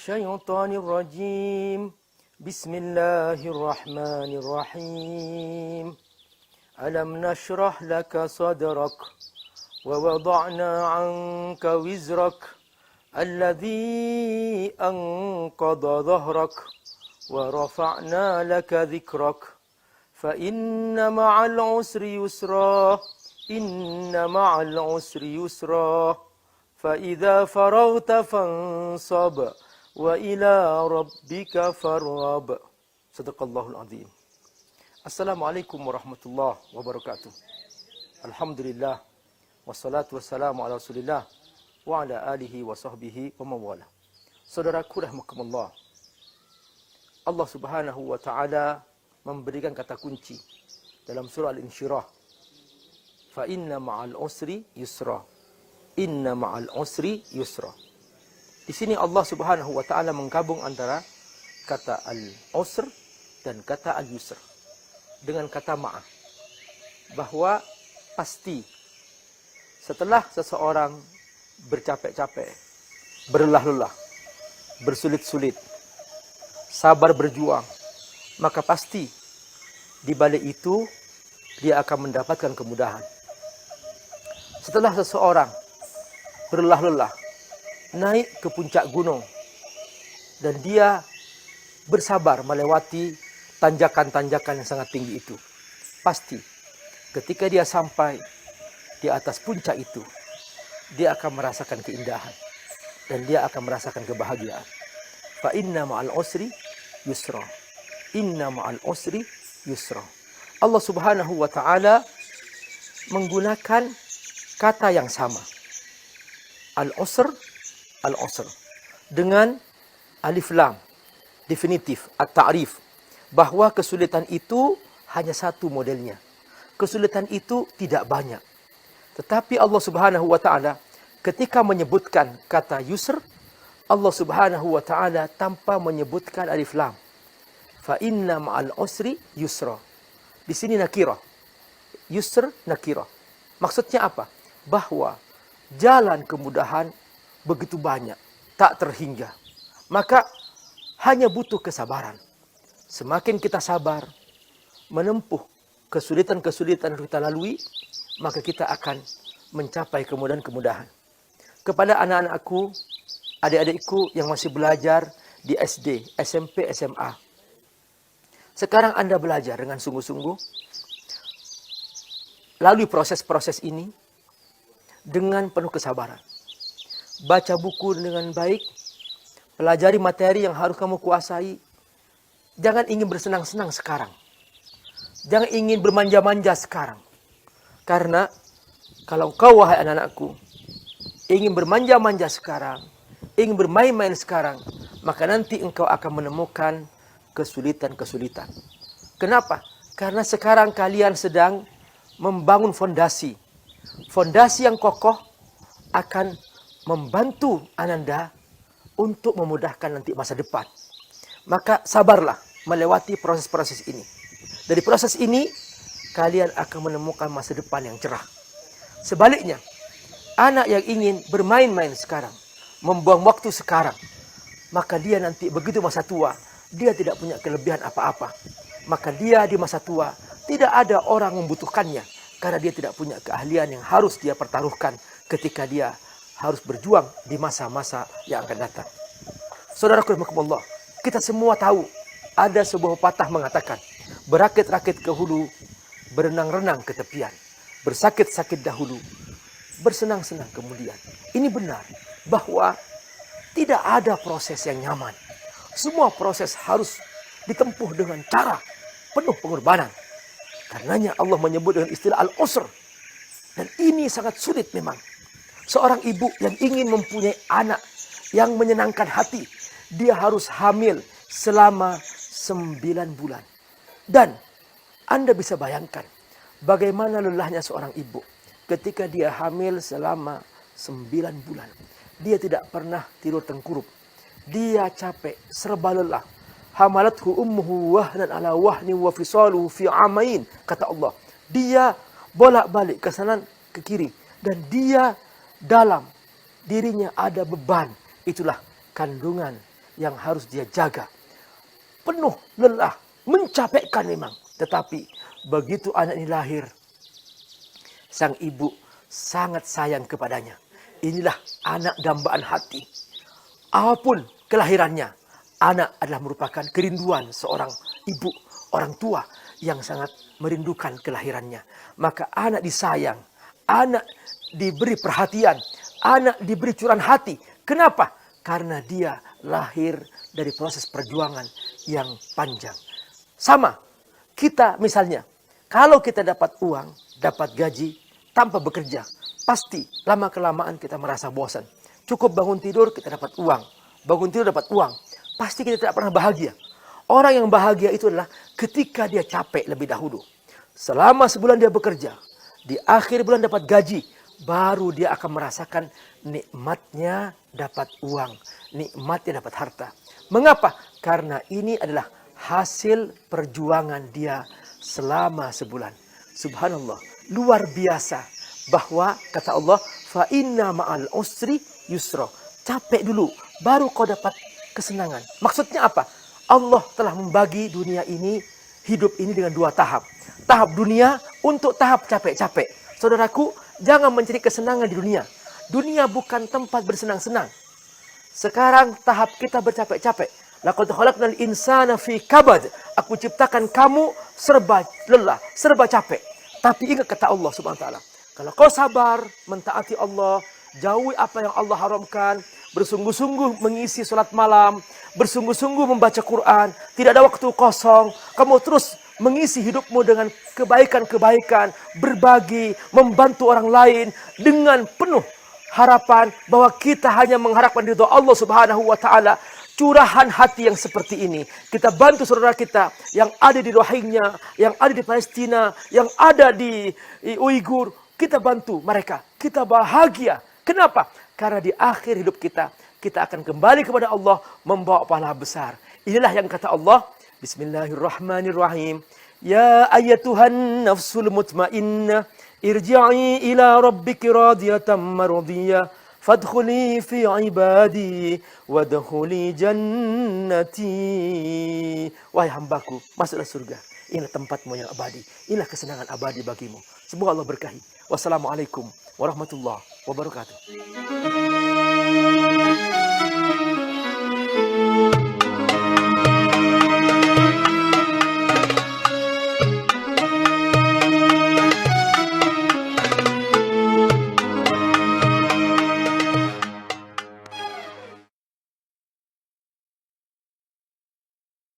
الشيطان الرجيم بسم الله الرحمن الرحيم ألم نشرح لك صدرك ووضعنا عنك وزرك الذي أنقض ظهرك ورفعنا لك ذكرك فإن مع العسر يسرا إن مع العسر يسرا فإذا فرغت فانصب وإلى ربك فارغب صدق الله العظيم. Assalamualaikum warahmatullahi wabarakatuh. Alhamdulillah wassalatu wassalamu ala Rasulillah wa ala alihi wa sahbihi wa mawala. Saudaraku rahmakumullah, Allah Subhanahu wa taala memberikan kata kunci dalam surah Al-Insyirah. Fa inna ma'al usri yusra. Inna ma'al usri yusra. Di sini Allah Subhanahu wa taala menggabung antara kata al-usr dan kata al-yusr dengan kata ma'a, bahwa pasti setelah seseorang bercapek-capek, berlelah-lelah, bersulit-sulit, sabar berjuang, maka pasti di balik itu dia akan mendapatkan kemudahan. Setelah seseorang berlelah-lelah naik ke puncak gunung dan dia bersabar melewati tanjakan-tanjakan yang sangat tinggi itu, pasti ketika dia sampai di atas puncak itu, dia akan merasakan keindahan dan dia akan merasakan kebahagiaan. Fa inna ma'al usri yusra. Inna ma'al usri yusra. Allah Subhanahu wa taala menggunakan kata yang sama, al-usr, al-usr, dengan alif lam definitif, at-ta'rif, bahwa kesulitan itu hanya satu modelnya. Kesulitan itu tidak banyak. Tetapi Allah Subhanahu wa taala ketika menyebutkan kata yusr, Allah Subhanahu wa taala tanpa menyebutkan alif lam. Fa inna ma'al usri yusra. Di sini nakirah. Yusr nakirah. Maksudnya apa? Bahwa jalan kemudahan begitu banyak, tak terhingga. Maka hanya butuh kesabaran. Semakin kita sabar menempuh kesulitan-kesulitan yang kita lalui, maka kita akan mencapai kemudahan-kemudahan. Kepada anak-anakku, adik-adikku yang masih belajar di SD, SMP, SMA. Sekarang Anda belajar dengan sungguh-sungguh. Lalui proses-proses ini dengan penuh kesabaran. Baca buku dengan baik, pelajari materi yang harus kamu kuasai. Jangan ingin bersenang-senang sekarang. Jangan ingin bermanja-manja sekarang. Karena kalau kau, wahai anak-anakku, ingin bermanja-manja sekarang, ingin bermain-main sekarang, maka nanti engkau akan menemukan kesulitan-kesulitan. Kenapa? Karena sekarang kalian sedang membangun fondasi. Fondasi yang kokoh akan membantu Ananda untuk memudahkan nanti masa depan. Maka sabarlah melewati proses-proses ini. Dari proses ini, kalian akan menemukan masa depan yang cerah. Sebaliknya, anak yang ingin bermain-main sekarang, membuang waktu sekarang, maka dia nanti begitu masa tua, dia tidak punya kelebihan apa-apa. Maka dia di masa tua, tidak ada orang membutuhkannya. Karena dia tidak punya keahlian yang harus dia pertaruhkan ketika dia harus berjuang di masa-masa yang akan datang. Saudaraku rahimakumullah, kita semua tahu ada sebuah pepatah mengatakan, berakit-rakit ke hulu, berenang-renang ke tepian, bersakit-sakit dahulu, bersenang-senang kemudian. Ini benar bahwa tidak ada proses yang nyaman. Semua proses harus ditempuh dengan cara penuh pengorbanan. Karenanya Allah menyebut dengan istilah al-usr. Dan ini sangat sulit memang. Seorang ibu yang ingin mempunyai anak yang menyenangkan hati, dia harus hamil selama 9 bulan. Dan Anda bisa bayangkan bagaimana lelahnya seorang ibu ketika dia hamil selama 9 bulan. Dia tidak pernah tidur tengkurap. Dia capek, serba lelah. Hamalathu ummuhu wahnan ala wahni wa fisaluhu fi amain, kata Allah. Dia bolak-balik ke kanan ke kiri dan dia dalam dirinya ada beban. Itulah kandungan yang harus dia jaga. Penuh lelah, mencapekkan memang. Tetapi begitu anak ini lahir, sang ibu sangat sayang kepadanya. Inilah anak dambaan hati. Apapun kelahirannya, anak adalah merupakan kerinduan seorang ibu, orang tua yang sangat merindukan kelahirannya. Maka anak disayang, anak diberi perhatian, anak diberi curahan hati. Kenapa? Karena dia lahir dari proses perjuangan yang panjang. Sama, kita misalnya, kalau kita dapat uang, dapat gaji, tanpa bekerja, pasti lama-kelamaan kita merasa bosan. Cukup bangun tidur, kita dapat uang. Bangun tidur, dapat uang. Pasti kita tidak pernah bahagia. Orang yang bahagia itu adalah ketika dia capek lebih dahulu. Selama sebulan dia bekerja, di akhir bulan dapat gaji, baru dia akan merasakan nikmatnya dapat uang, nikmatnya dapat harta. Mengapa? Karena ini adalah hasil perjuangan dia selama sebulan. Subhanallah, luar biasa. Bahwa kata Allah, fa inna ma'al usri yusra. Capek dulu, baru kau dapat kesenangan. Maksudnya apa? Allah telah membagi dunia ini, hidup ini dengan dua tahap. Tahap dunia untuk tahap capek-capek. Saudaraku, jangan mencari kesenangan di dunia. Dunia bukan tempat bersenang-senang. Sekarang tahap kita bercapek-capek. Laqad khalaqnal insana fi kabad. Aku ciptakan kamu serba lelah, serba capek. Tapi ingat kata Allah Subhanahu wa taala, kalau kau sabar mentaati Allah, jauhi apa yang Allah haramkan, bersungguh-sungguh mengisi salat malam, bersungguh-sungguh membaca Quran, tidak ada waktu kosong, kamu terus mengisi hidupmu dengan kebaikan-kebaikan, berbagi, membantu orang lain dengan penuh harapan bahwa kita hanya mengharapkan ridha Allah Subhanahu wa taala. Curahan hati yang seperti ini, kita bantu saudara kita yang ada di Rohingya, yang ada di Palestina, yang ada di Uighur. Kita bantu mereka, kita bahagia. Kenapa? Karena di akhir hidup kita, kita akan kembali kepada Allah membawa pahala besar. Inilah yang kata Allah, Bismillahirrahmanirrahim. Ya ayyatuhan nafsul mutmainnah, irji'i ila rabbiki radiyatan mardiyah, fadkhuli fi ibadi, wadkhuli jannati. Wahai hambaku, masuklah surga. Inilah tempatmu yang abadi. Inilah kesenangan abadi bagimu. Semoga Allah berkahi. Wassalamualaikum warahmatullahi wabarakatuh.